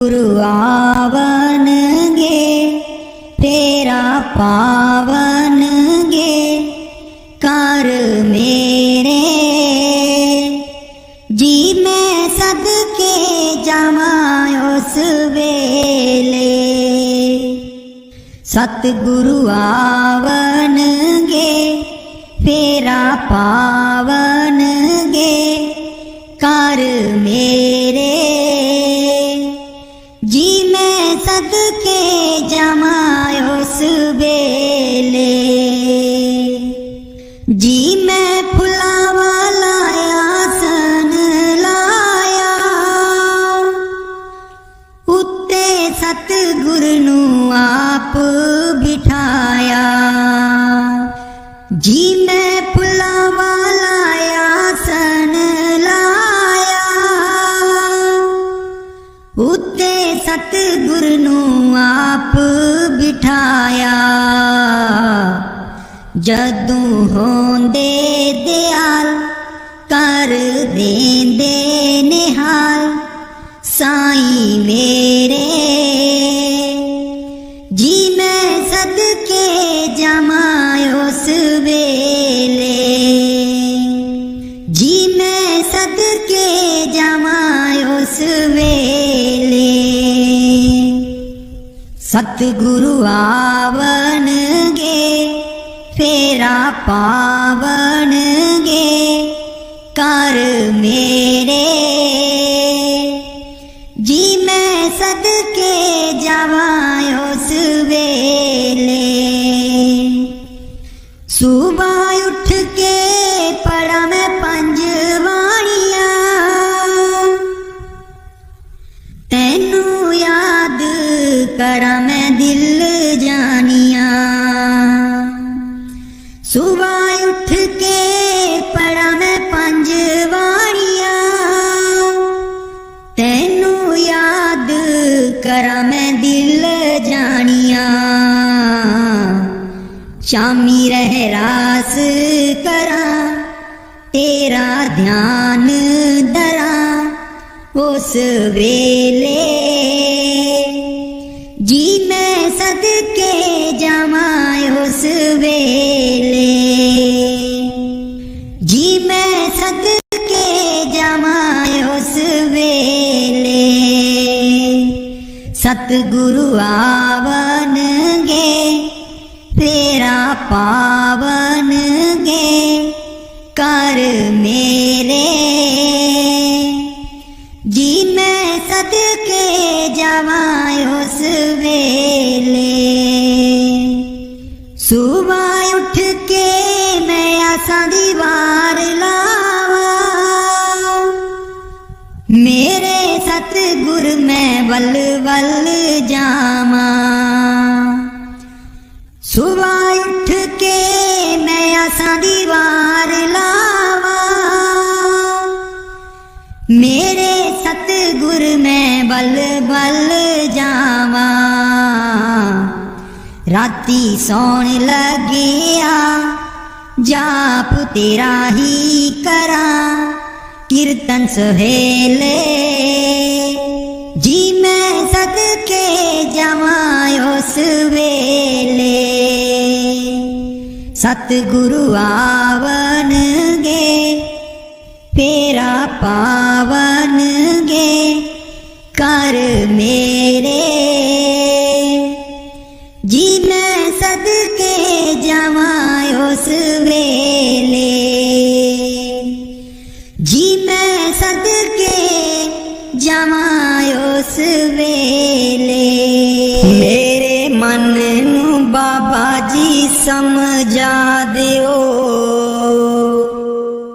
गुरु आवनगे तेरा पावनगे कर मेरे जी मैं सदके जावा उस वेले। सतगुरु आवनगे तेरा पावनगे कर मेरे जी मैं सदके जावा उस वेले। जी मैं फुलावा लाया सन लाया उत्ते सतगुरु नू आप बिठाया। जी मैं फुलावा लाया सन लाया उत्ते सतगुरु नू आप बिठाया। जदू होंदे दयाल कर देंदे निहाल साईं मेरे जी मैं सदके जावा उस वेले। जी मैं सदके जावा उस वेले। सतगुरु आवनगे फेरा पावनगे कर मेरे जी मैं सदके जावा उस वेले। सुबह उठ के पढ़ा मैं पंज बाणियां तैनू याद करा मैं दिल जानिया। सुबह उठ के पढ़ा मैं पंज बाणियां तैनू याद करा मैं दिल जानिया। शामी रहरास करा तेरा ध्यान धरा उस वेले जी मैं सदके जावा उस वेले। जी मैं सदके जावा उस वेले। सतगुरु आवनगे तेरा पावनगे कर मेरे जी मैं सदके जावा उस वेले। सुबह उठ के मैं आसा दी वार लावा मेरे सतगुर मैं वल वल जावा। सुबह उठ के मैं आसा दी वार लावा मेरे सतगुर मैं बल बल जावा। राती सौन लगिया जाप तेरा ही करा कीर्तन सहेले जी मैं सदके जावा उस वेले। सतगुरु आवनगे फेरा पावनगे कर मेरे जी मैं सदके जावा उस वेले। जी मैं सदके जावा उस वेले। मेरे मन नू बाबा जी समझा दियो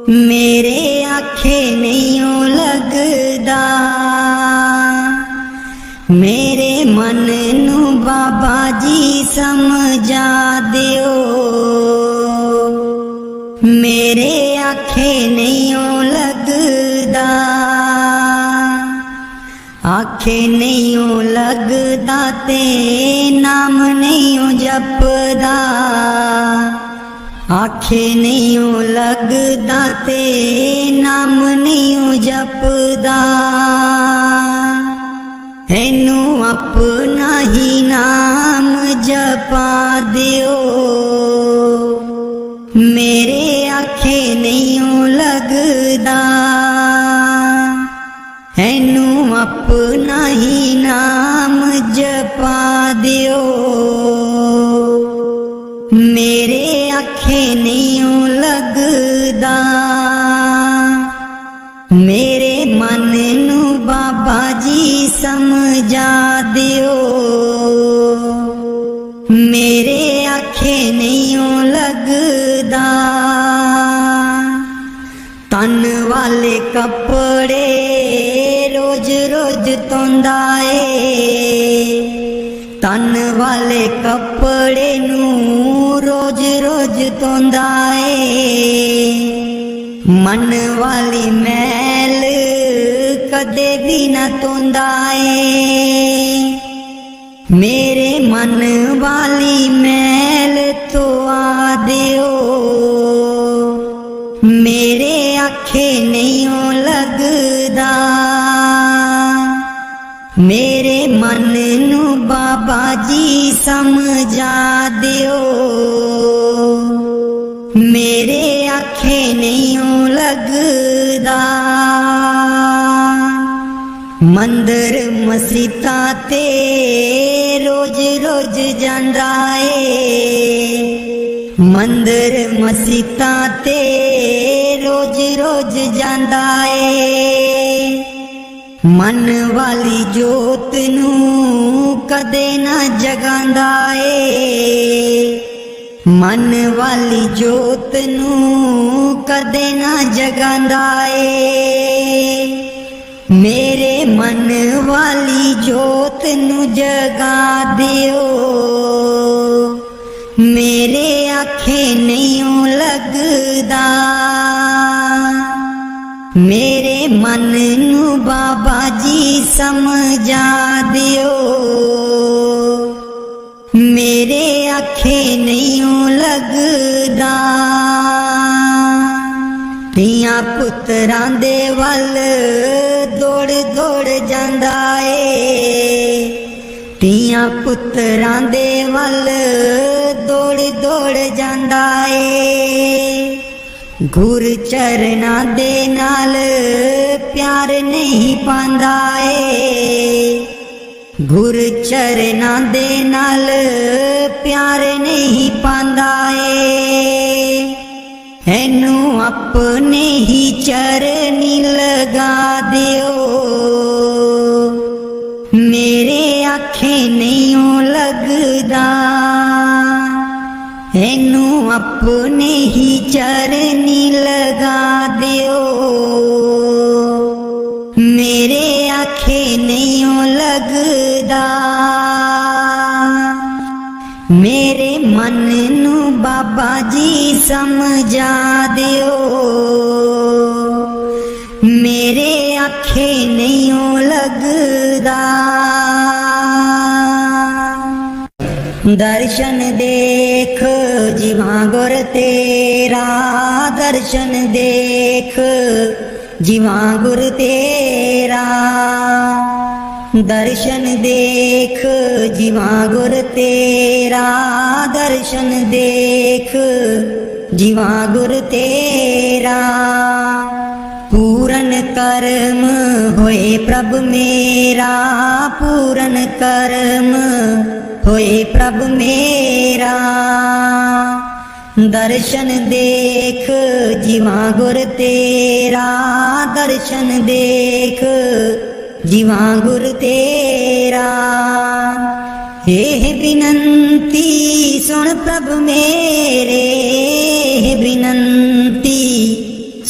मेरे आखे नहीं लगदा। मेरे मन नू बाबा जी समझा दियो मेरे आखे नहीं लगदा। आखे नहीं लगदा ते नाम नहीं जपदा। आखे नहीं लगदा ते नाम नहीं जपदा। एनू अपना ही नाम जपा दियो, मेरे आखे नहीं लगदा। एनू अपना ही नाम जपा दियो, मेरे आखे नहीं लगदा। मेरे मन नू बाबा जी समझा दियो, मेरे आखे नहीं लगदा। तन वाले कपड़े रोज रोज धोंदा ए, तन वाले कपड़े नू रोज रोज धोंदा ए। मन वाली मैल कदे भी न धोंदा ए, मेरे मन वाली मैल धोआ दियो, मेरे आखे नहीं लगदा। मेरे मन नू बाबा जी समझा दियो, मेरे आखे नहीं लगदा। मंदिर मसीता ते रोज रोज जांदा ए, मंदिर मसीता ते रोज रोज जांदा ए। मन वाली जोत नू कदे ना जगांदा ए, मन वाली जोत नू कदे ना जगांदा ए। मेरे मन वाली जोत नू जगा दियो, मेरे आखे नहीं लगदा। मेरे मन नू बाबा जी समझा दियो, मेरे आखे नहीं लगदा। धियां पुत्रां दे वल दौड़ दौड़ जांदा ए, धियां पुत्रां दे वल दौड़ दौड़ जांदा ए। गुर चरना दे नाल प्यार नहीं पांदा ए, गुर चरना दे नाल प्यार नहीं पांदा ए। एनू अपने ही चरनी लगा दियो, मेरे आखे नहीं लगदा। एनू अपने ही चरनी लगा दियो, मेरे आखे नहीं लगदा। मेरे मन नू बाबा जी समझा दियो, मेरे आखे नहीं लगदा। दर्शन देख जीवा गुर तेरा, दर्शन देख जीवा गुर तेरा, दर्शन देख जीवा गुर तेरा, दर्शन देख जीवा गुर तेरा। पूरन कर्म होए प्रभ मेरा, पूरन कर्म होए प्रभ मेरा। दर्शन देख जीवा गुर तेरा, दर्शन देख जीवा गुर तेरा। हे बिनंती सुन प्रभ मेरे, हे बिनंती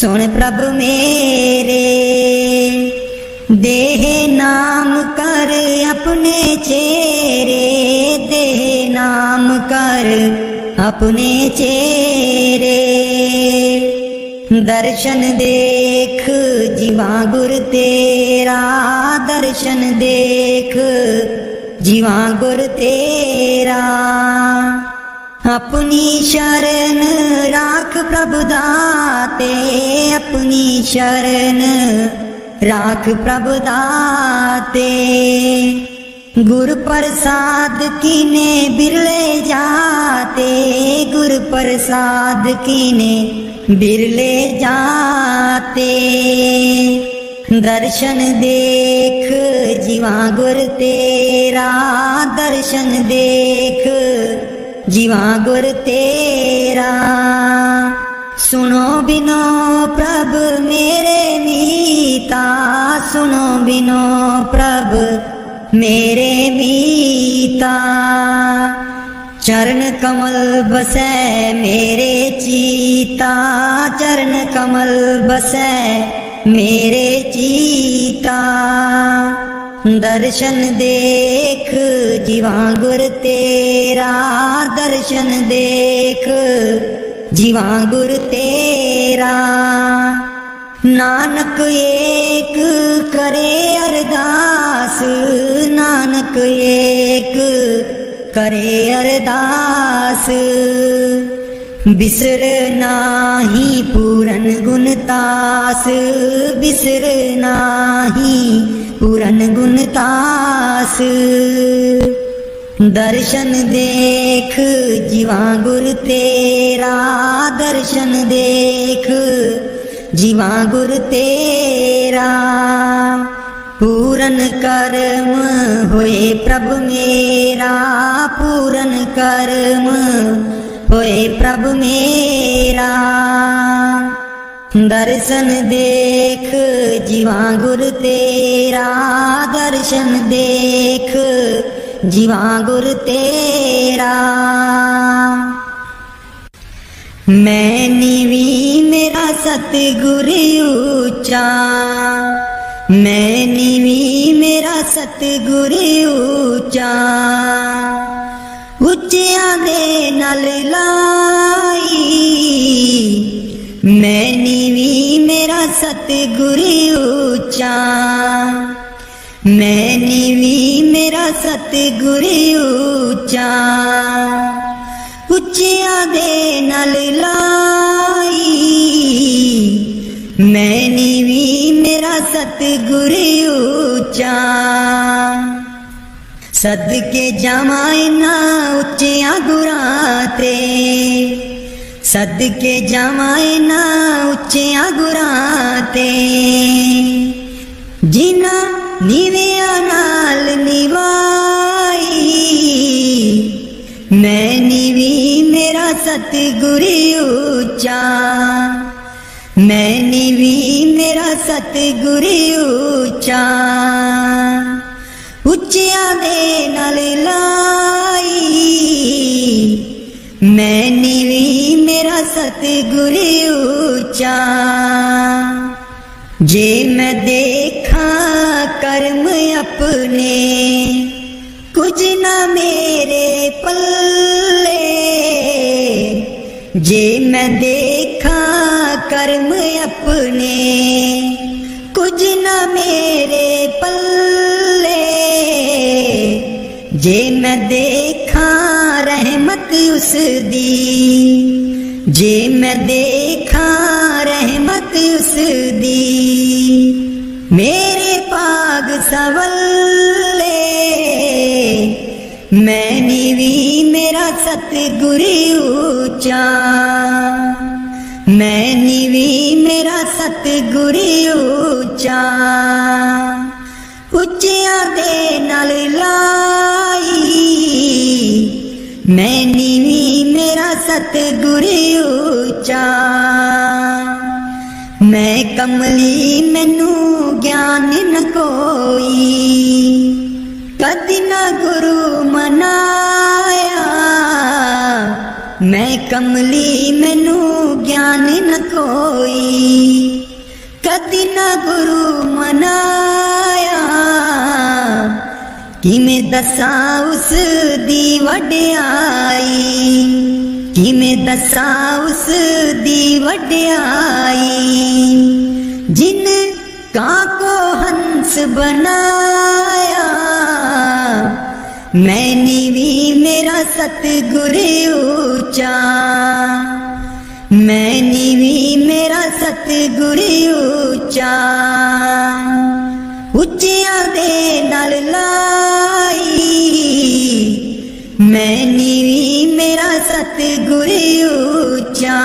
सुन प्रभ मेरे। देह नाम कर अपने चेरे, देह नाम कर अपने चेरे। दर्शन देख जीवा गुर तेरा, दर्शन देख जीवा गुर तेरा। अपनी शरण राख प्रभु दाते, अपनी शरण राख प्रभु दाते। गुर प्रसाद कीने बिरले जाते, गुर प्रसाद कीने बिरले जाते। दर्शन देख जीवा गुर तेरा, दर्शन देख जीवा गुर तेरा। सुनो बिनो प्रभु मेरे मीता, सुनो बिनो प्रभु मेरे मीता। चरण कमल बसै मेरे चीता, चरण कमल बसै मेरे चीता। दर्शन देख जीवा गुर तेरा, दर्शन देख जीवा गुर तेरा। नानक एक करे अरदास, नानक एक करे अरदास। बिसर नाही पूरन गुणतास, बिसर नाही पूरन गुणतास। दर्शन देख जीवा गुर तेरा, दर्शन देख जीवा गुर तेरा। पूरन कर्म होए प्रभु मेरा, पूरन कर्म होए प्रभु मेरा। दर्शन देख जीवा गुर तेरा, दर्शन देख जीवा गुर तेरा। मैं नीवी मेरा सतगुर ऊंचा, मैं नीवी मेरा सतगुर ऊंचा। उच्चियां दे नाल लाई, मैं नीवी मेरा सतगुर ऊंचा। मैं नीवी मेरा सतगुर ऊंचा। उच्चियां दे नाल लाई, मैं नीवी मेरा सतगुर ऊंचा। सदके जावां इन्हां उच्चियां गुरां ते, सदके जावां इन्हां उच्चियां गुरां ते। जिन्हां नीवियां नाल निवाई, मैं नीवी मेरा सतगुर ऊंचा। मैं नीवी मेरा सतगुर ऊंचा। उच्चियां दे नाल लाई, मैं नीवी मेरा सतगुर ऊंचा। जे मैं देखा कर्म अपने, कुछ न मेरे पल्ले। जे मैं देखा कर्म अपने, कुछ न मेरे पल्ले। जे मैं देखा रहमत उस दी, जे मैं देखा रहमत उस दी। मेरे पाग सवल्ले, मैं नीवी मेरा सतगुर ऊंचा। मैं नीवी मेरा सतगुर ऊंचा। उच्चियां दे नाल लाई, मैं नीवी मेरा सतगुर ऊंचा। मैं कमली मैनू ज्ञान न कोई, कदी ना गुरु मनाया। मैं कमली मैनू ज्ञान न कोई, कदी ना गुरु मनाया। किमें दसा उस दी वड्याई, किमें दसा उस दी वड्याई। जिन कां को हंस बनाया, मैं नीवी मेरा सतगुर ऊंचा। मैं नीवी मेरा सतगुर ऊंचा, ਉੱਚਿਆਂ ਦੇ ਨਾਲ ਲਾਈ। मैं नीवी मेरा सतगुर ऊंचा,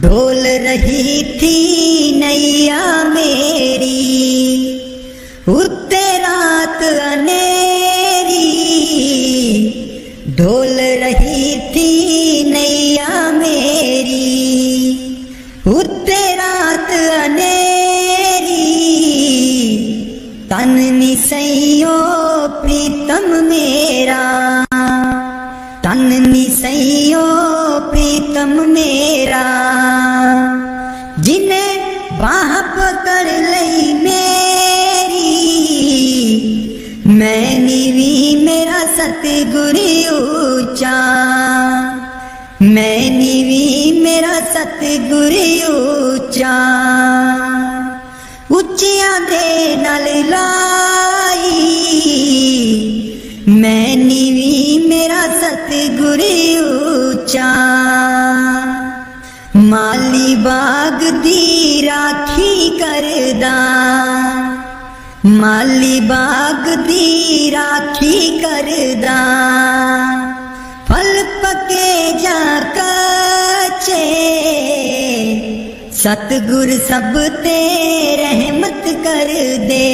डोल रही थी नैया मेरी, उत्ते रात अनेरी। डोल रही थी नैया मेरी, उत्ते रात अनेरी। तन निसैयो प्रीतम मेरा, तन निसैयो प्रीतम मेरा। जिन्हें बाह पकड़ लई मेरी, मैं नीवी मेरा सतगुर ऊंचा, मैं नीवी मेरा सतगुर ऊंचा। ਉੱਚਿਆਂ ਦੇ ਨਾਲ ਲਾਈ। मैं नीवी मेरा सतगुर ऊंचा, माली बाग दी राखी करदा, माली बाग दी राखी करदा। फल पके जा कच्चे, सतगुर सब ते रहमत कर दे,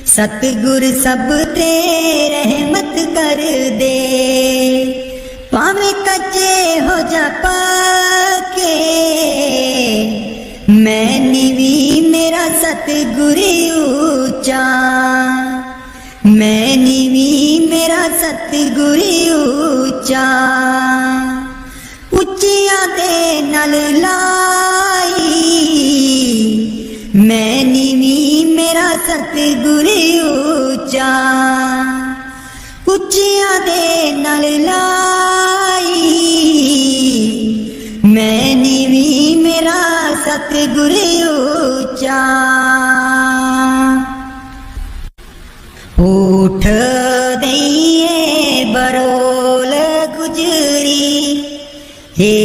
सतगुर सब ते रहमत कर दे। भावें कच्चे हो जा पक्के, मैं नीवी मेरा सतगुर ऊंचा, मैं नीवी मेरा सतगुर ऊंचा। ਉੱਚਿਆਂ ਦੇ ਨਾਲ ਲਾਈ। मैं नीवी मेरा सतगुर ऊंचा, ਉੱਚਿਆਂ ਦੇ ਨਾਲ ਲਾਈ। मैं नीवी मेरा सतगुर ऊंचा। उठ दइए बरोल गुजरी, हे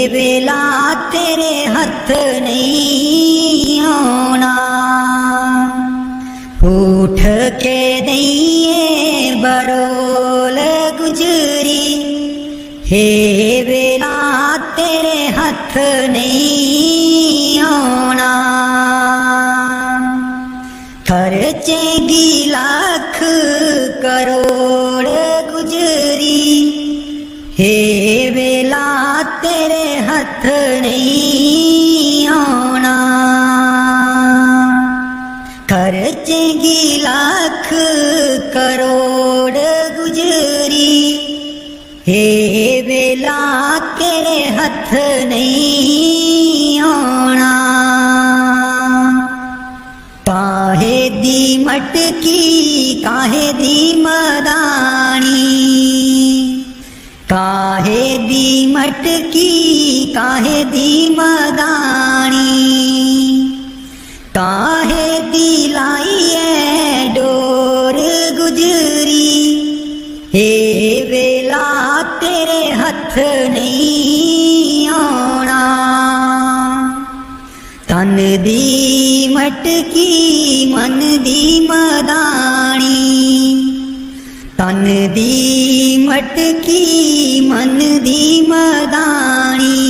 बेला तेरे हथ नहीं आना। उठ के दइए बरोल गुजरी, हे बेला तेरे हथ नहीं आना। खर्चेगी लाख करोड़ गुजरी, हे बेला तेरे हथ नहीं आना। खर्चेगी लाख करोड़ गुजरी, हे बेला तेरे हथ नहीं आना। काहे दी मटकी काहे दी मदानी, काहे दी मटकी काहे दी मदानी। काहे दी लाई है डोर गुजरी, हे बेला तेरे हथ नहीं आना। तन दी मटकी मन दी मदानी, तन दी मटकी मन दी मदानी।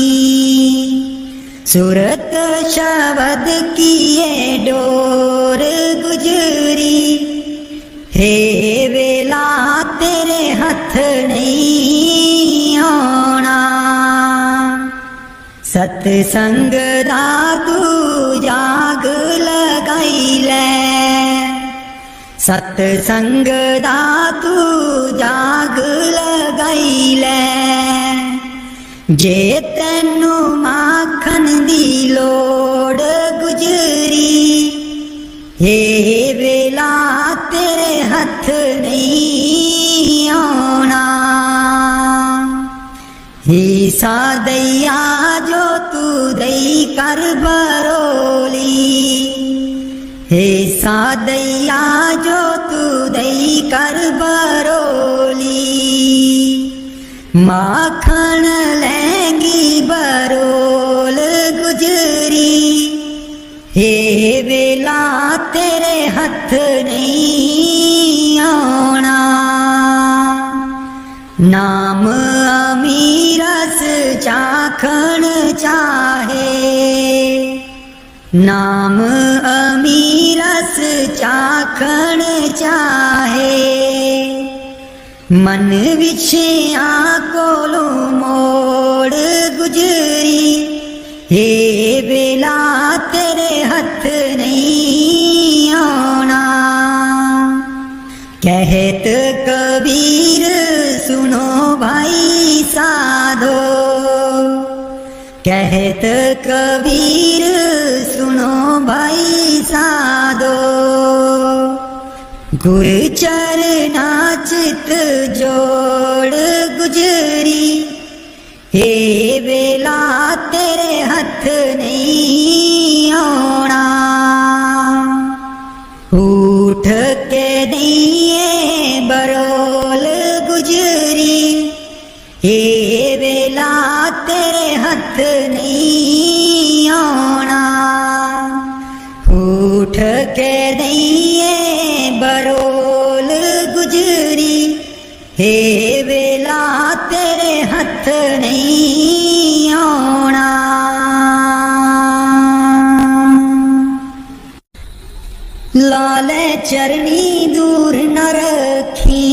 सूरत शब्द की ये डोर गुजरी, हे बेला तेरे हथ नहीं आना। सतसंग दा तू जाग लगाई ले, सतसंग दा तू जाग लगाई ले। जे तैनू माखन दी लोड़ गुजरी, हे बेला तेरे हथ नहीं आना। हिस्सा दैया जो तू दई कर बरोली, हिस्सा दैया जो तू दई कर बरोली। माखन लहंगी बरोल गुजरी, हे वेला तेरे हथ नहीं आना। नाम अमीरस चाखण चाहे, नाम अमीरस चाखण चाहे। मन विछया कोलो मोड़ गुजरी, हे वेला तेरे हथ नहीं आना। कहत कबीर सुनो भाई साधो, कहत कबीर सुनो भाई साधो। गुर चरना चित जोड़ गुजरी, हे वेला तेरे हथ नहीं आना। उठ के दिए बरोल गुजरी, हे वेला तेरे हथ नहीं आना। उठ के दिए बरोल गुजरी, हे वेला तेरे हथ नहीं आना। लाले चरनी दूर न रखी,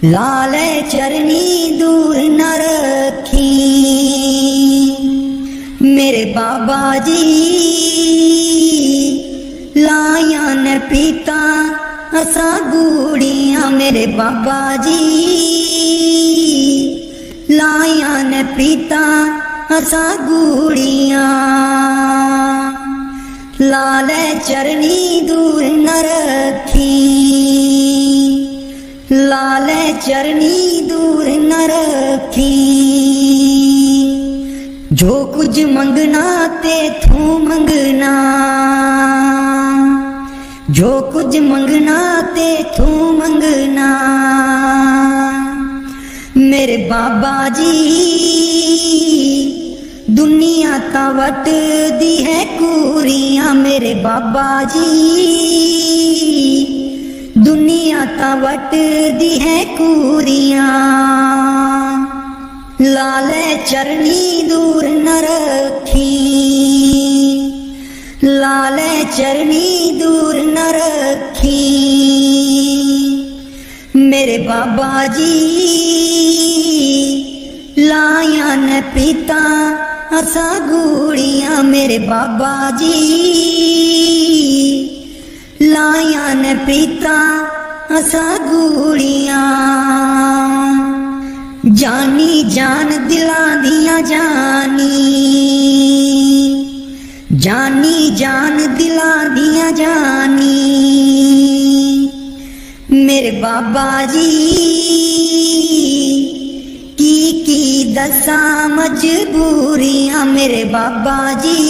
लाले चरनी दूर न रखी। मेरे बाबा जी लाया न पीता असा गूड़ियां, मेरे बाबा जी लाया न पीता असा गूड़ियां। लाले चरनी दूर न रखी, लाले चरनी दूर न रखी। जो कुछ मंगना ते तू मंगना, जो कुछ मंगना ते तू मंगना। मेरे बाबा जी दुनिया ता वट दी है कूरियां, मेरे बाबा जी दुनिया ता वट दी है कूरियां। लाले चरनी दूर न रखी, लाले चरनी दूर न रखी। मेरे बाबा जी लाया न पीता असा गूड़ियां, मेरे बाबा जी लाया न पीता असा गूड़ियां। जानी जान दिला दिया जानी, जानी जान दिला दिया जानी। मेरे बाबा जी की दसा मजबूरियां, मेरे बाबा जी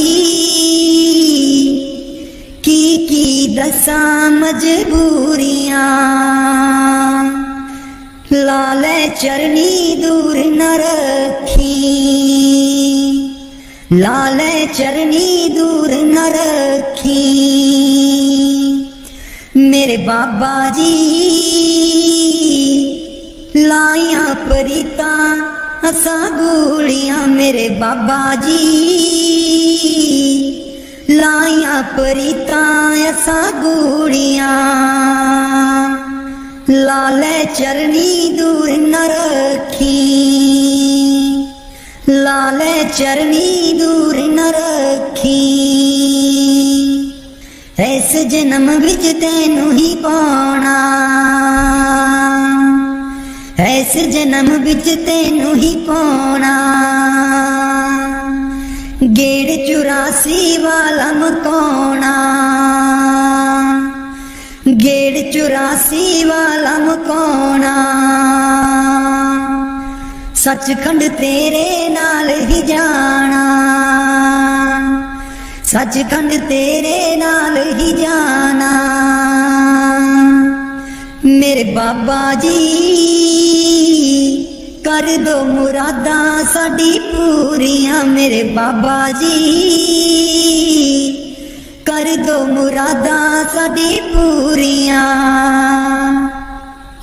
की दसा मजबूरियां। लाले चरनी दूर न रखी, लाले चरनी दूर न रखी। मेरे बाबा जी लाया परिता असा गूड़ियां, मेरे बाबा जी लाया परिता असा गूड़ियां। लाले चरनी दूर न रखी, लाले चरनी दूर न रखी। इस जन्म विच तैनू ही पाना, इस जन्म विच तैनू ही पाना। गेड़ 84 वाला मकाना, गेड़ 84 वाला मकाना। सचखंड तेरे नाल ही जाना, सचखंड तेरे नाल ही जाना। मेरे बाबा जी कर दो मुरादा साडी पूरियां मेरे बाबा जी, कर दो मुरादा साडी पूरियां।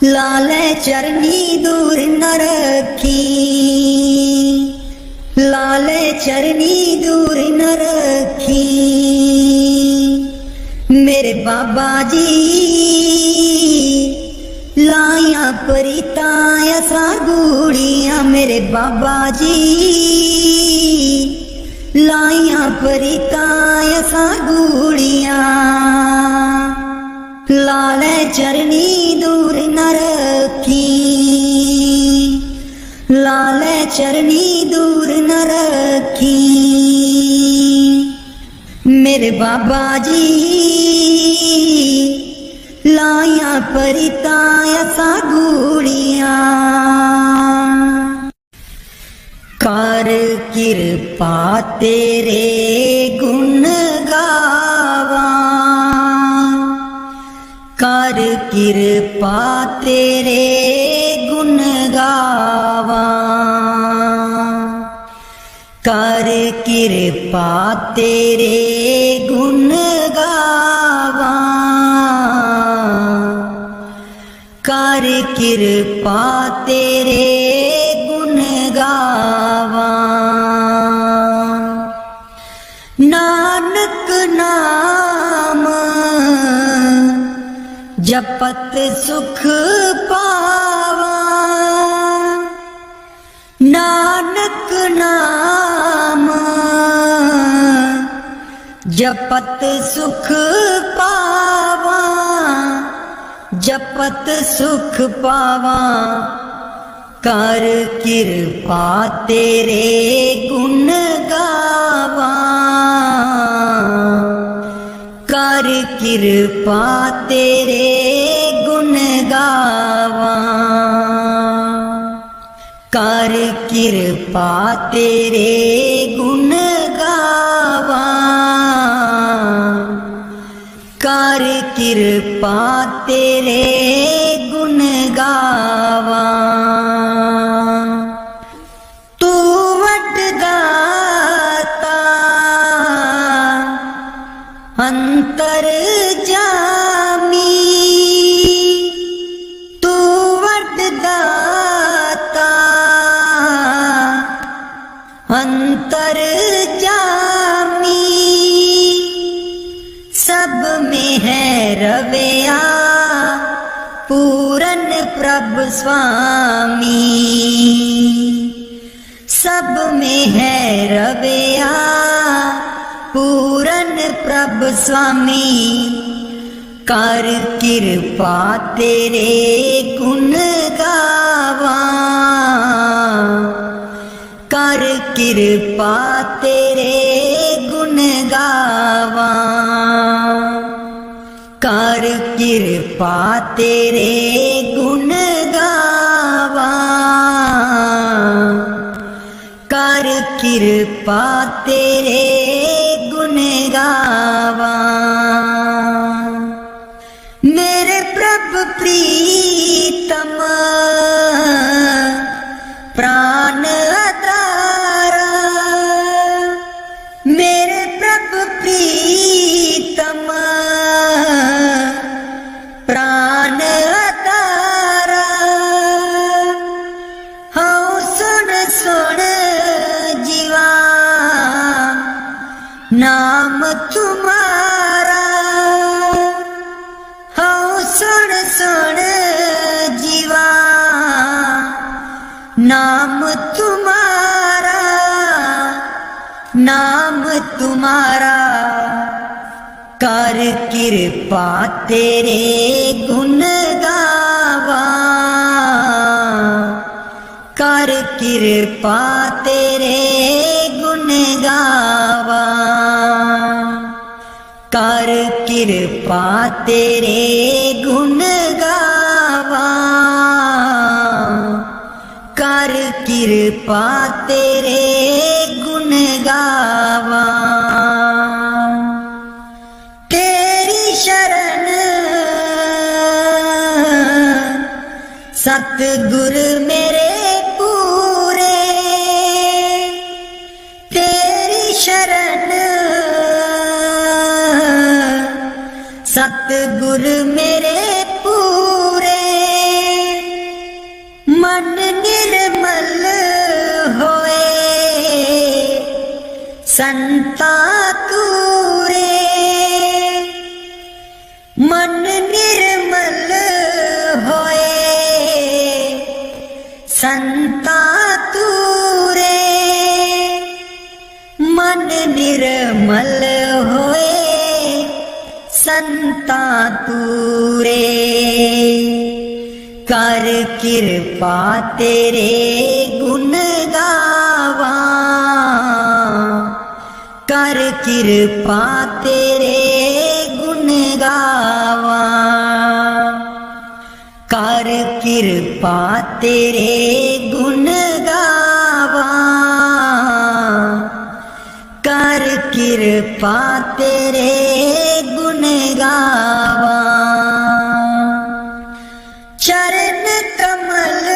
लाले चरनी दूर न रखी, लाले चरनी दूर न रखी मेरे बाबा जी। लाया परिता असा गूड़ियां मेरे बाबा जी, लाया परिता असा गूड़ियां। लाले चरनी दूर न रखी, लाले चरनी दूर न रखी मेरे बाबा जी। लाया परिता असा गूड़ियां। कर किरपा तेरे गुण गावा, कर किरपा तेरे गुण गावा, कर किरपा तेरे गुण गावा, कर किरपा तेरे गुण गावा। नानक नाम जपत सुख पावा, नानक नाम जपत सुख पावा, जपत सुख पावा। कर किरपा तेरे गुण गावा, कर किरपा तेरे गुण गावा, कर किरपा तेरे गुण गावा, कर किरपा तेरे गुण गावा। तू वड्डाता अंतर जामी, तू वड्डाता अंतर जामी। सब में है रवैया पूरन प्रभु स्वामी, सब में है रवैया पूरन प्रभु स्वामी। कर किरपा तेरे गुण गावा, कर किरपा तेरे गुण गावा, कर किरपा तेरे गुण गावा, कर किरपा तेरे गुण गावा। मेरे प्रभु प्रीतम प्राण अदारा, मेरे प्रभु प्रीतम प्राण अदारा। हाँ सुन सुन जीवा नाम तुम्हारा, हाँ सुन सुन जीवा नाम तुम्हारा, नाम तुम्हारा। कर किरपा तेरे गुण गावा, कर किरपा तेरे गुण गावा, कर किरपा तेरे गुण गावा, कर किरपा तेरे गुण गावा। तेरी शरण सतगुर मेरे पूरे, सुर मेरे पूरे मन निर्मल होए संता तूरे मन निर्मल होए संता तूरे मन निर्मल होए संता तूरे कर कृपा तेरे गुण गावा कर कृपा तेरे गुण गावा कर कृपा तेरे गुण गावा कर कृपा तेरे गुण गावा चरण कमल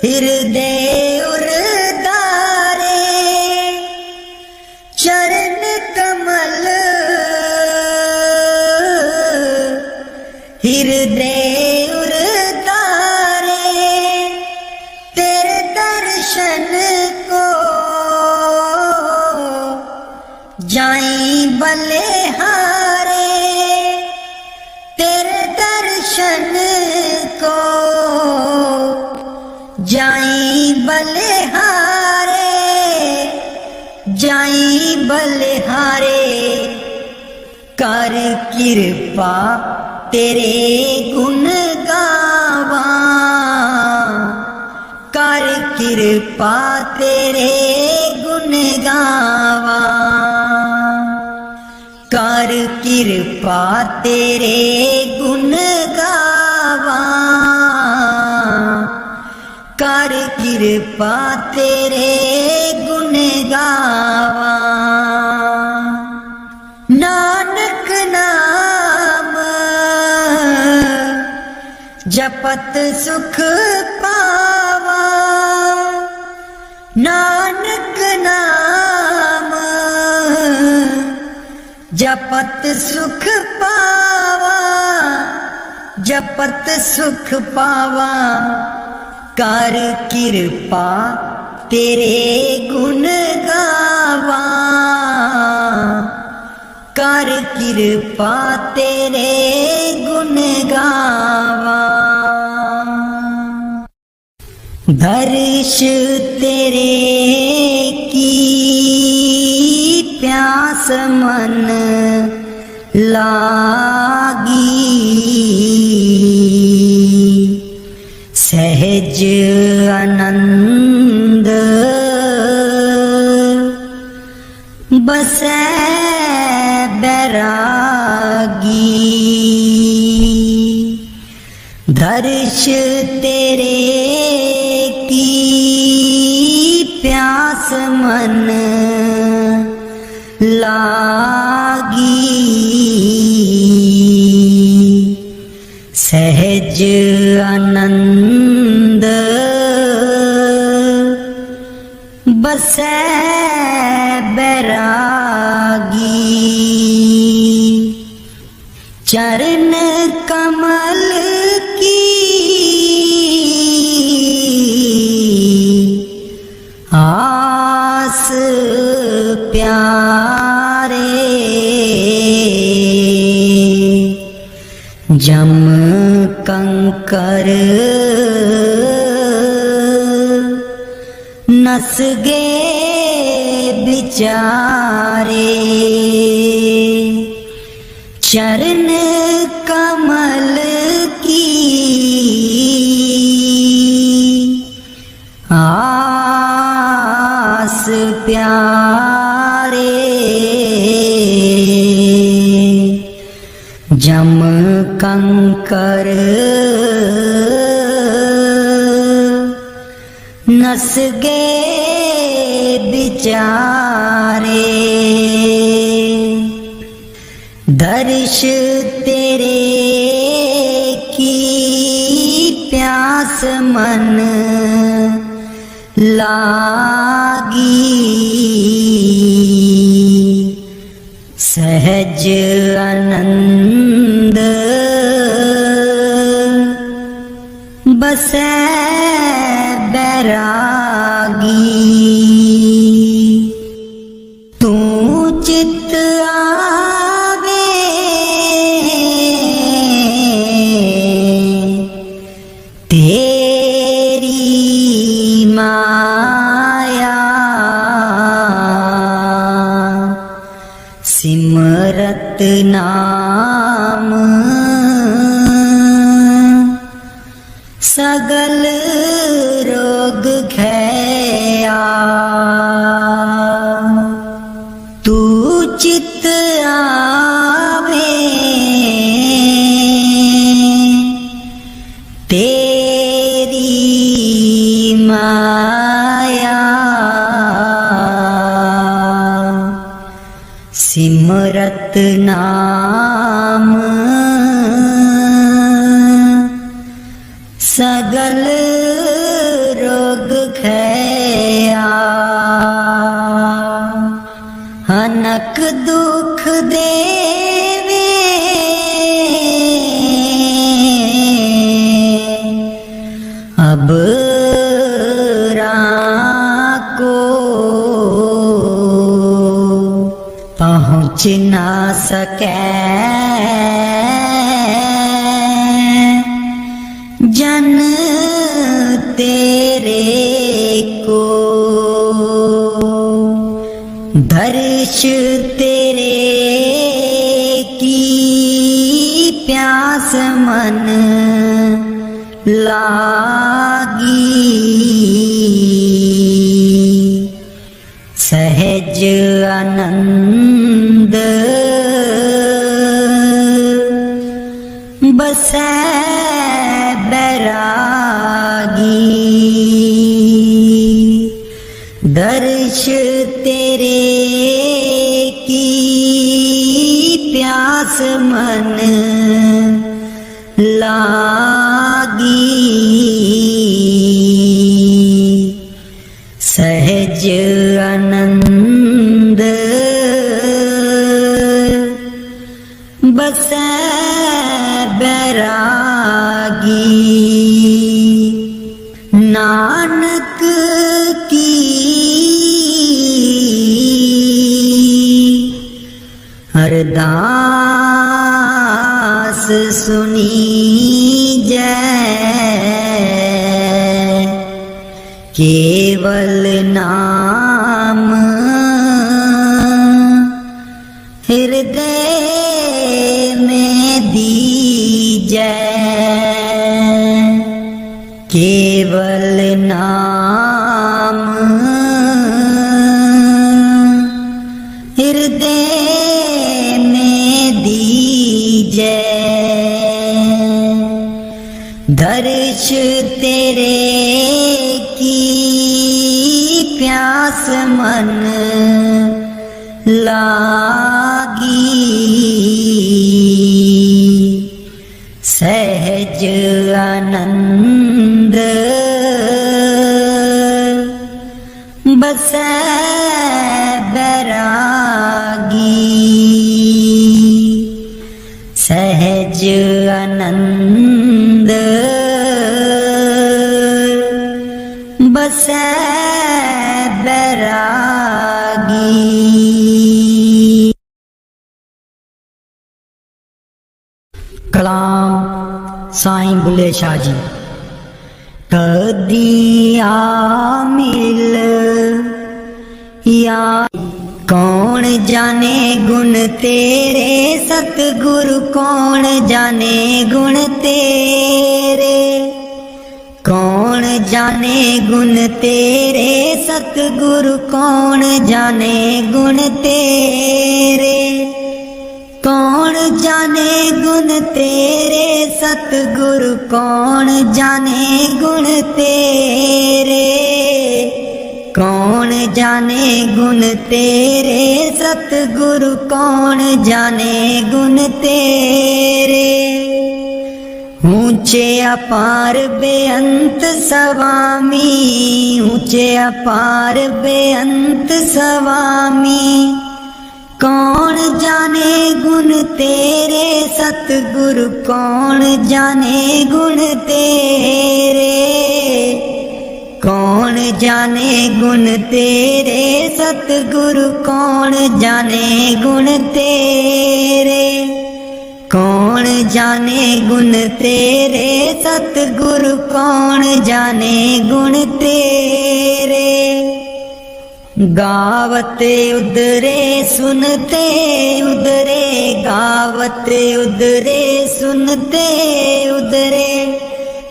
हृदय उरदारे चरण कमल हृदय उरदारे तेरे दर्शन को जाई बलिहारे तेरे दर्शन को जाई बलिहारे जाई बलिहारे कर कृपा तेरे गुण गावा कर कृपा तेरे गुण गावा कर कृपा तेरे गुण गावा कर कृपा तेरे गुण गावा नानक नाम जपत सुख पावा नानक नाम जपत सुख पावा जपत सुख पावा कर कृपा तेरे गुण गावा कर कृपा तेरे गुण गावा दर्श तेरे की प्यास मन लागी सहज आनंद बसै बैरागी दर्श तेरे की प्यास मन लागी सहज आनंद बसै बैरागी चरण कमल की आस प्यारे जम कंकर नस गे बिचारे चरण कमल की आस प्यारे जम कंकर नस गे बिचारे दर्श तेरे की प्यास मन लागी सहज आनंद बसै बैरागी। तू चित आवे तेरी माया, सिमरत नाम सगल रोग खैया। तू चित आवे तेरी माया, सिमरत नाम सगल रोग खैया। अनक दुख देवे अब को पहुँच ना सके जन तेरे को। दर्श तेरे की प्यास मन लागी। सहज आनंद बसै बैरागी। दर्श तेरे की प्यास मन लागी। सहज आनंद बसै बैरागी। नानक की अरदास सुनी जय, केवल नाम हृदय में दीजै। केवल नाम हृदय में दीजै। दर्श तेरे की प्यास मन लागी। सहज आनंद बसै बैरागी। सहज आनंद बसै बैरागी। कलाम साईं बुल्ले शाह जी। कदिया मिल या कौन जाने गुण तेरे, सतगुरु कौन जाने गुण तेरे। कौन जाने गुण तेरे, सतगुरु कौन जाने गुण तेरे। कौन जाने गुण तेरे, सतगुरु कौन जाने गुण तेरे। कौन जाने गुण तेरे, सतगुरु कौन जाने गुण तेरे। ऊंचे अपार बेअंत स्वामी, ऊंचे अपार बेअंत स्वामी। कौन जाने गुण तेरे सतगुरु, कौन जाने गुण तेरे, कौन जाने गुण तेरे सतगुरु, कौन जाने गुण तेरे, कौन जाने गुण तेरे सतगुरु, कौन जाने गुण तेरे। गावते उदरे सुनते उदरे, गावते उदरे सुनते उदरे,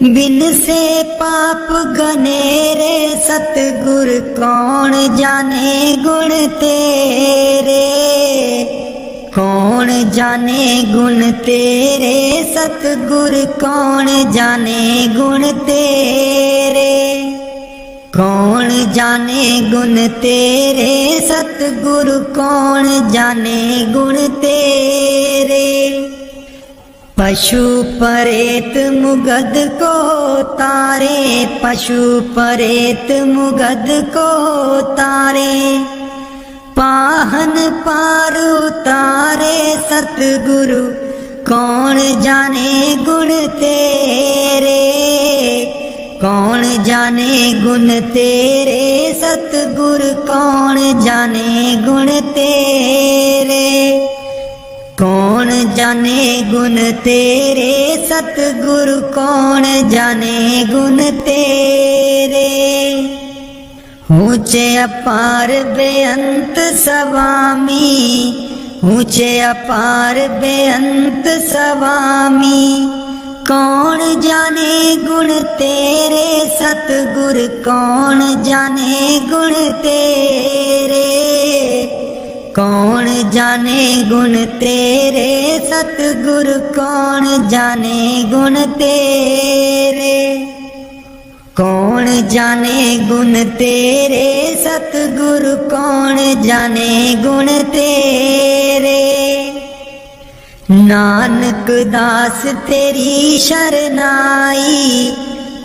बिन से पाप घनेरे सतगुर, कौन जाने गुण तेरे, कौन जाने गुण तेरे सतगुर, कौन जाने गुण तेरे, कौन जाने गुण तेरे सतगुरु, कौन जाने गुण तेरे। पशु परेत मुगद को तारे, पशु परेत मुगद को तारे, पाहन पार उतारे सतगुरु, कौन जाने गुण तेरे, कौन जाने गुण तेरे सतगुरु, कौन जाने गुण तेरे, कौन जाने गुण तेरे सतगुरु, कौन जाने गुण तेरे। ऊंचे अपार बेअंत स्वामी, ऊंचे अपार बेअंत स्वामी, कौन जाने गुण तेरे सतगुर, कौन जाने गुण तेरे, कौन जाने गुण तेरे सतगुर, कौन जाने गुण तेरे, कौन जाने गुण तेरे सतगुरु, कौन जाने गुण तेरे। नानक दास तेरी शरनाई,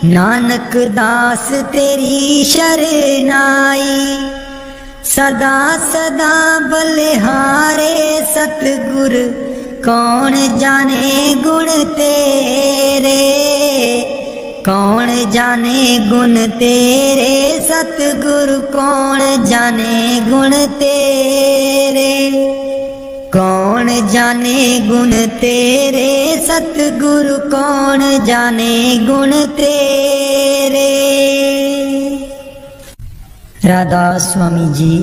नानक दास तेरी शरनाई, सदा सदा बलिहारे सतगुर, कौन जाने गुण तेरे, कौन जाने गुण तेरे सतगुरु, कौन जाने गुण तेरे, कौन जाने गुण तेरे सतगुरु, कौन जाने गुण तेरे। राधा स्वामी जी।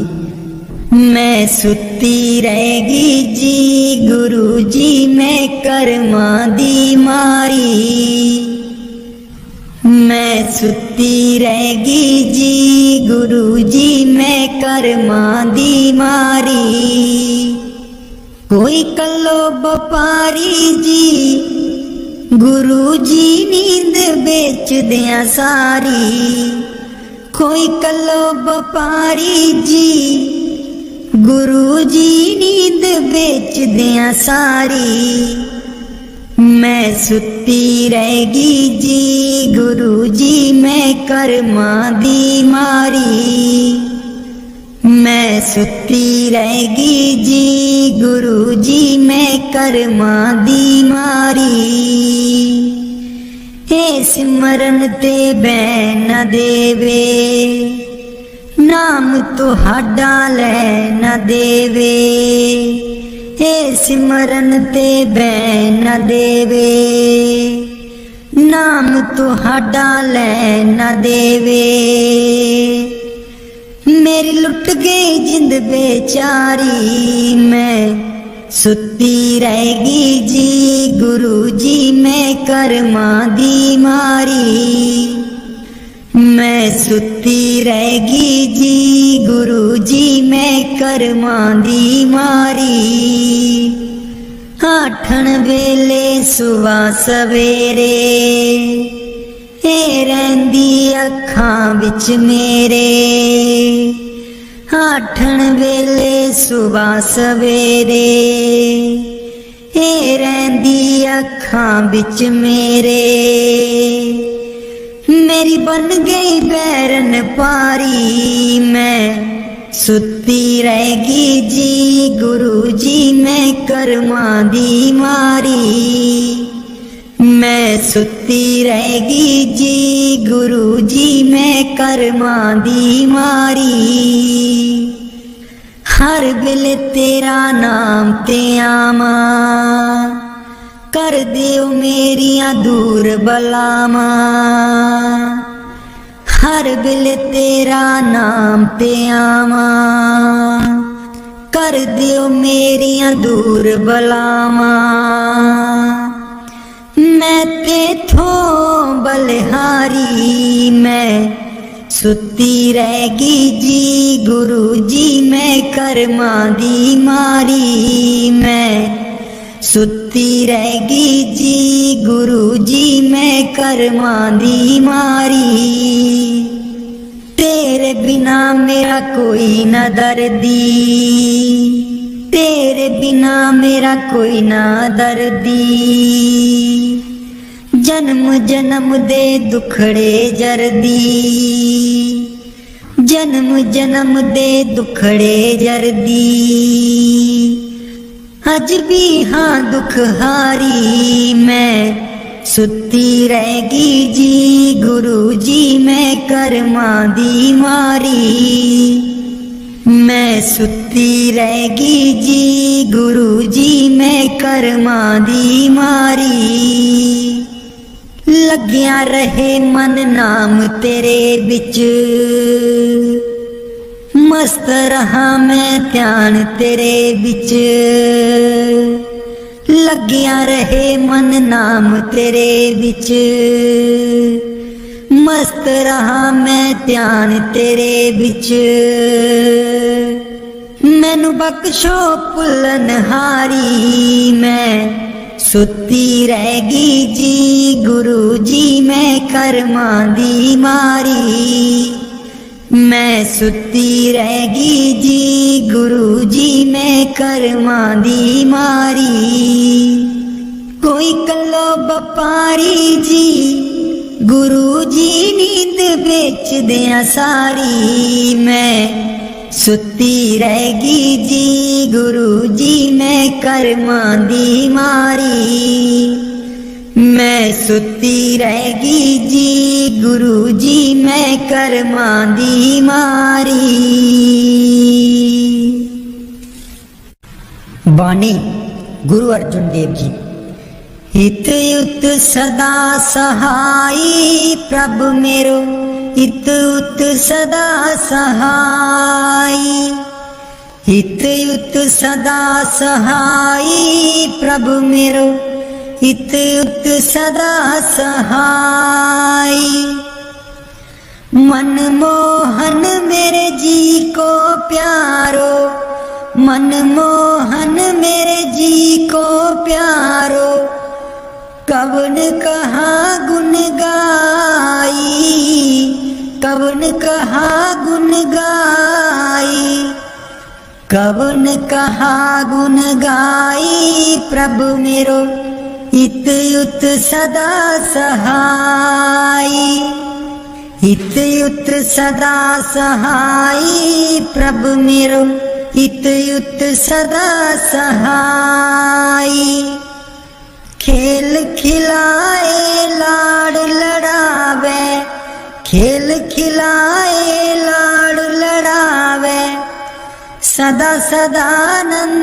मैं सुती रहेगी जी गुरु जी, मैं कर्मा दी मारी, मैं सुती रहेगी जी गुरु जी, मैं कर्मा दी मारी। कोई कलो बपारी जी गुरु जी, नींद बेच दिया सारी, कोई कलो बपारी जी गुरु जी, नींद बेच दिया सारी। मैं सुती रहेगी जी गुरु जी, मैं कर्मा दी मारी, मैं सुती रहेगी जी गुरु जी, मैं कर्मा दी मारी। हे सिमरन ते बैन न देवे, नाम तुहाडा लै न देवे, हे सिमरन ते बैन न देवे, नाम तुहाडा लै न देवे। मेरी लुट गई जिंद बेचारी, मैं सुती रहेगी जी गुरु जी, मैं कर्मा दी मारी, मैं सुती रहेगी जी गुरु जी, मैं कर्मा दी मारी। आठन वेले सुबह सवेरे, ए रहिंदी अखां विच मेरे, आठन वेले सुबह सवेरे, ए रहिंदी अखां विच मेरे। मेरी बन गई बैरन पारी, मैं सुती रहेगी जी गुरु जी मैं कर्मां दी मारी। मैं सुती रहेगी जी गुरु जी मैं कर्मां दी मारी। हर वेले तेरा नाम ते आवा, कर दियो मेरियां दूर बलावा। हर वेले तेरा नाम ते आवा, कर दियो मेरियां दूर बलावा। मैं तेथों बलिहारी, मैं सुती रहेगी जी गुरु जी मैं कर्मां दी मारी। मैं सुती रहेगी जी गुरु जी मैं कर्मां दी मारी। तेरे बिना मेरा कोई न दर्दी, तेरे बिना मेरा कोई ना दर्दी। जन्म जन्म दे दुखड़े जरदी, जन्म जन्म दे दुखड़े जरदी। अज भी हाँ दुख हारी, मैं सुती रहेगी जी गुरु जी मैं कर्मां दी मारी। मैं सुती रहेगी जी गुरु जी मैं कर्मां दी मारी। लग्या रहे मन नाम तेरे बिच, मस्त रहा मैं ध्यान तेरे बिच। लग्या रहे मन नाम तेरे बिच, मस्त रहा मैं ध्यान तेरे बिच। मैनू बख्शो भुलनहारी, मैं सुती रहेगी जी गुरु जी मैं कर्मां दी मारी। मैं सुती रहेगी जी गुरु जी मैं कर्मां दी मारी। कोई कलो बपारी जी गुरु जी नींद बेच दिया सारी। मैं सुती रहेगी जी गुरु जी मैं कर्मां दी मारी। मैं सुती रहेगी जी गुरु जी मैं कर्मां दी मारी। बानी गुरु अर्जुन देव जी। हित युत सदा सहाई प्रभु मेरो, हित युत सदा सहाई। हित युत सदा सहाई प्रभु मेरो, हित युत सदा सहाई। मनमोहन मेरे जी को प्यारो, मनमोहन मेरे जी को प्यारो। कवन कहा गुण गाई, कवन कहा गुण गाई। कवन कहा गुण गाई प्रभु मेरो, हित युत सदा सहाई। हित युत सदा सहाई प्रभु मेरो, हित युत सदा सहाई। खेल खिलाए लाड़ लड़ावे, खेल खिलाए लाड़ लड़ावे। सदा सदानंदाई,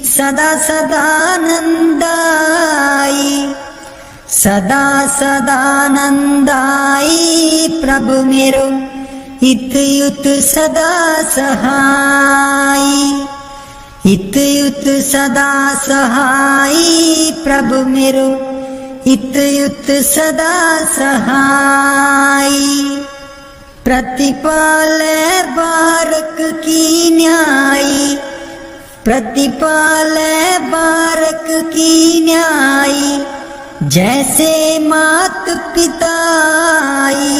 सदा सदानंदाई। सदा सदानंदाई प्रभु मेरो, हित युत सदा सहाई। हित युत सदा सहाई प्रभु मेरो, हित युत सदा सहाई। प्रतिपाले बारक की न्यायी, प्रतिपाले बारक की न्यायी। जैसे मात पिताई,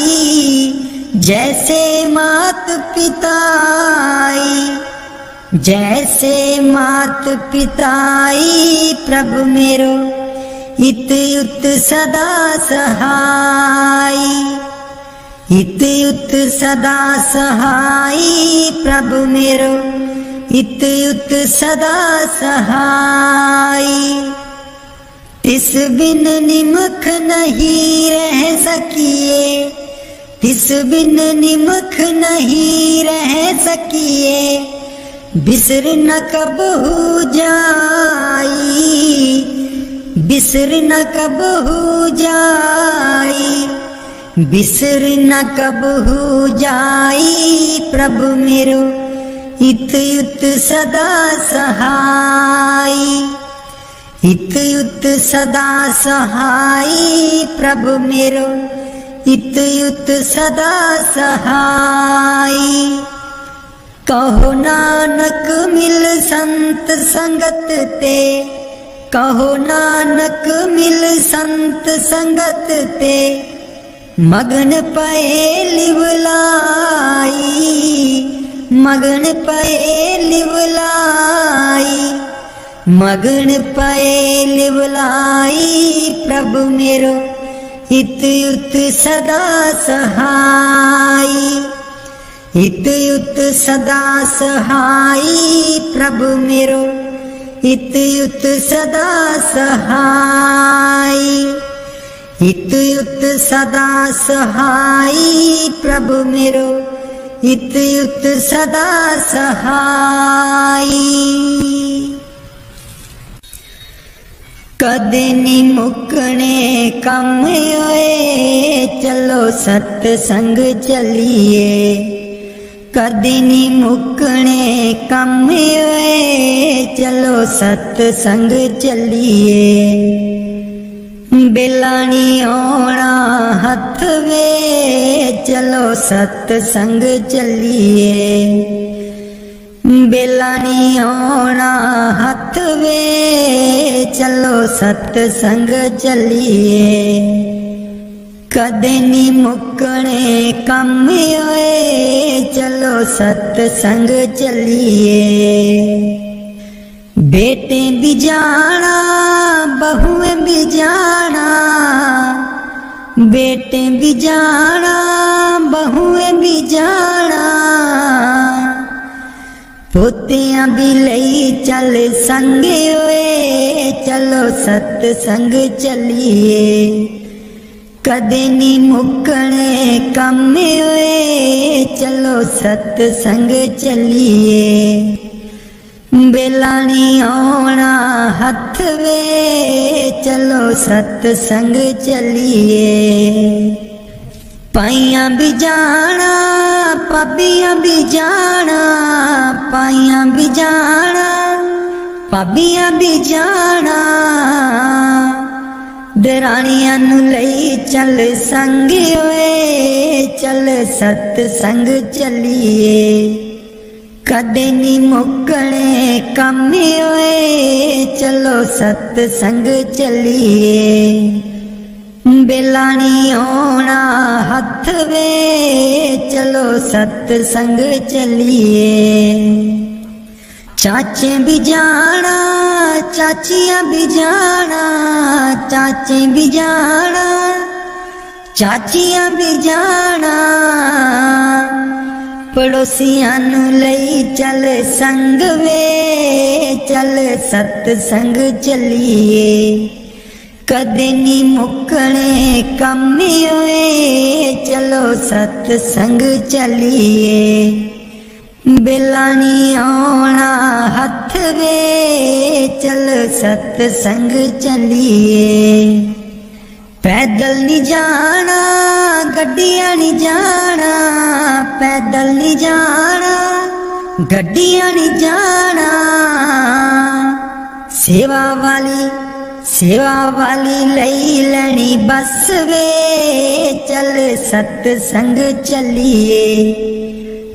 जैसे मात पिताई। जैसे मात पिताई प्रभु मेरो, हित युत सदा सहाई। इत उत सदा सहाई प्रभु मेरो, इत उत सदा सहाई। तिस बिन निमुख नहीं रह सकिए, तिस बिन निमुख नहीं रह सकिए, बिसर न कबहू जाई, बिसर न कबहू जाई, बिसर न कबहू जाई प्रभु मेरो, इत उत सदा सहाई, इत उत सदा सहाई प्रभु मेरो, इत उत सदा सहाई। कहो नानक मिल संत संगत ते, कहो नानक मिल संत संगत ते, मगन पए लिवलाई, मगन पए लिवलाई, मगन पए लिवलाई प्रभु मेरो, इत उत सदा सहाई, इत उत सदा सहाई प्रभु मेरो, इत उत सदा सहाई, इत उत सदा सहाई प्रभु मेरो, इत उत सदा सहाई। कदे नी मुकने कम होए, चलो सत्संग चलिए, कदे नी मुकने कम होए, चलो सत्संग चलिए। बेलानी ओणा हथ वे, चलो सत्संग चलिए, बेलानी ओणा हथ वे, चलो सत्संग चलिए। कदे नी मुकने कम होए, चलो सत्संग चलिए। बेटे भी जाना बहुएं भी जाना, बेटे भी जाना बहुएं भी जाना, पोतियां भी लई चल संगे होए, चलो सत्संग चलिए। कदे नी मुकने कम होए, चलो सत्संग चलिए। बेलानी ओणा हथ वे, चलो सत्संग चलिए। पाइयां भी जाना पाबियां भी जाना, पाइयां भी जाना पाबियां भी जाना, दराणियां नू लई चल संग होए, चल सत्संग चलिए। कदे नी मुकने कम होए, चलो सत्संग चलिए। बेलानी ओणा हथ वे, चलो सत्संग चलिए। चाचे भी जाना चाचियां भी जाना, चाचे भी जाना चाचियां भी जाना, पड़ोसियां नू लई चल संग वे, चल सत्संग चलिए। कदे नी मुकने कम होए, चलो सत्संग चलिए। बेलानी ओणा हथ वे, चल सत्संग चलिए। पैदल नहीं जाना गड्डियां नहीं जाना, पैदल नहीं जाना गड्डियां नहीं जाना, सेवा वाली लई लेनी बस वे, चल सत्संग चलिए।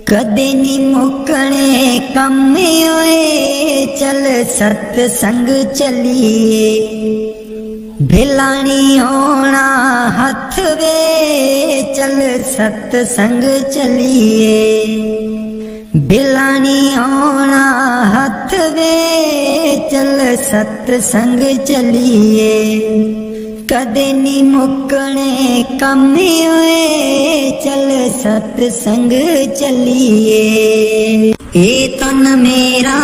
कदे नी मुकने कम होए, चल सत्संग चलिए। बेलानी ओणा हथ वे, चल सत्संग चलिए। बेलानी ओणा हथ वे, चल सत्संग चलिए। कदे नी मुकने कम होए चल सतसंग चलिए। ए तन मेरा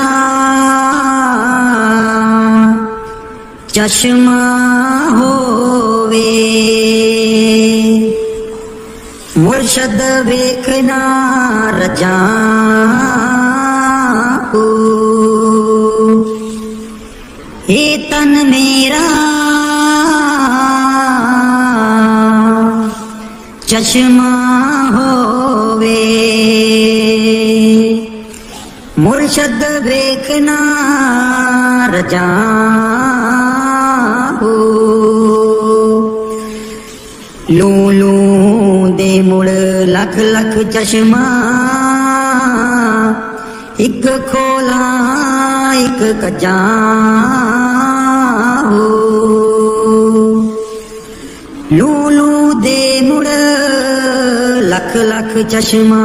चश्मा होवे मुर्शद वेखना रजाऊ। ए तन मेरा चश्मा होवे मुर्शद वेखना रजाऊ। लू लू दे मुड़ लख लख चश्मा एक खोला एक कजा। लू लू दे मुड़ लख लख चश्मा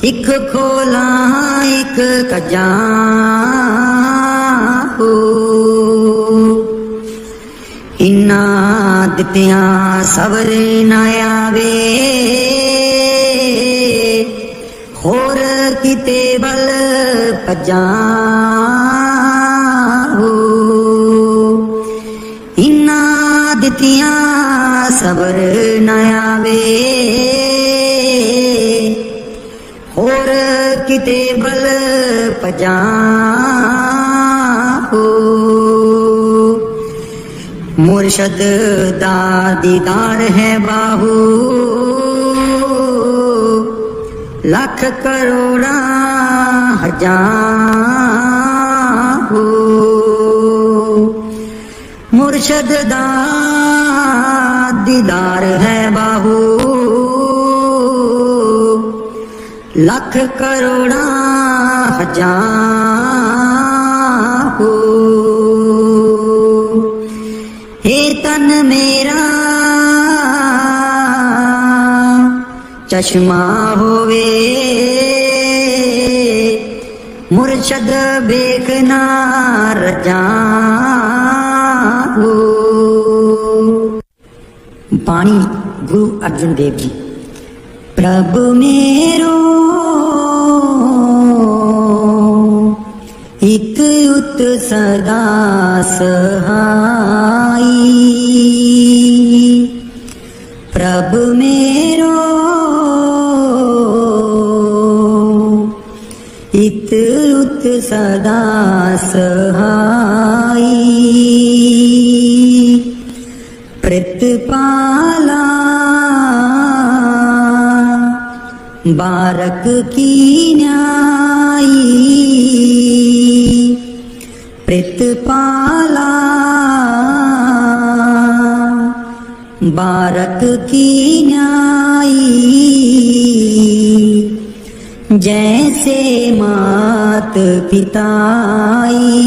एक खोला एक कजा। इन्ना दित्तिया सबर न आवे होर किते बल भजा। इन्ना दित्तिया सबर न आवे होर किते बल भजा। मुर्शद दा दीदार है बाहू लख करोड़ा हजारू। मुर्शद दा दीदार है बाहू लख करोड़ा हजारू। हे तन मेरा चश्मा होवे मुर्शद बेखना रजाऊ। बाणी गुरु अर्जुन देव जी। प्रभु मेरो इत उत सदा सहाई। प्रभु मेरो इत उत सदा सहाई। प्रतिपाला बारक की न्यायी। प्रतिपाला बारक की न्यायी। जैसे मात पिताई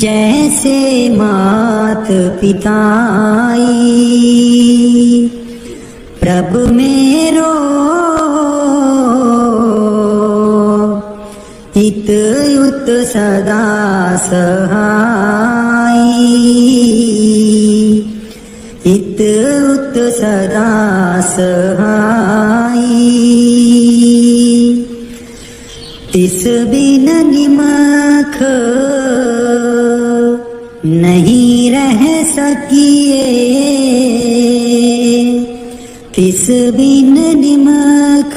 जैसे मात पिताई। प्रभु मेरो इत उत सदा सहाई। इत उत सदा सहाई। तिस बिन निमख नहीं रह सकिए। तिस बिन निमख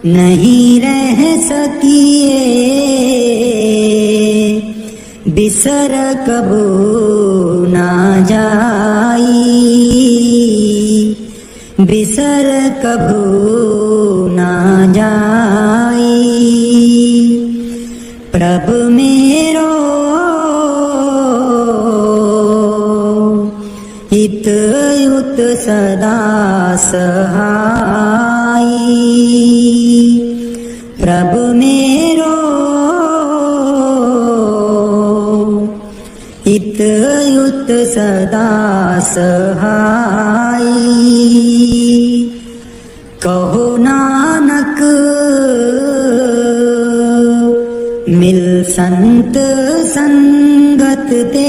नहीं रह सकिए। बिसर कबू ना जाई। बिसर कबू ना जाई। प्रभु मेरो इत उत सदा सहाई। प्रभु मेरो इत उत सदा सहाई। कहो नानक संत संगत ते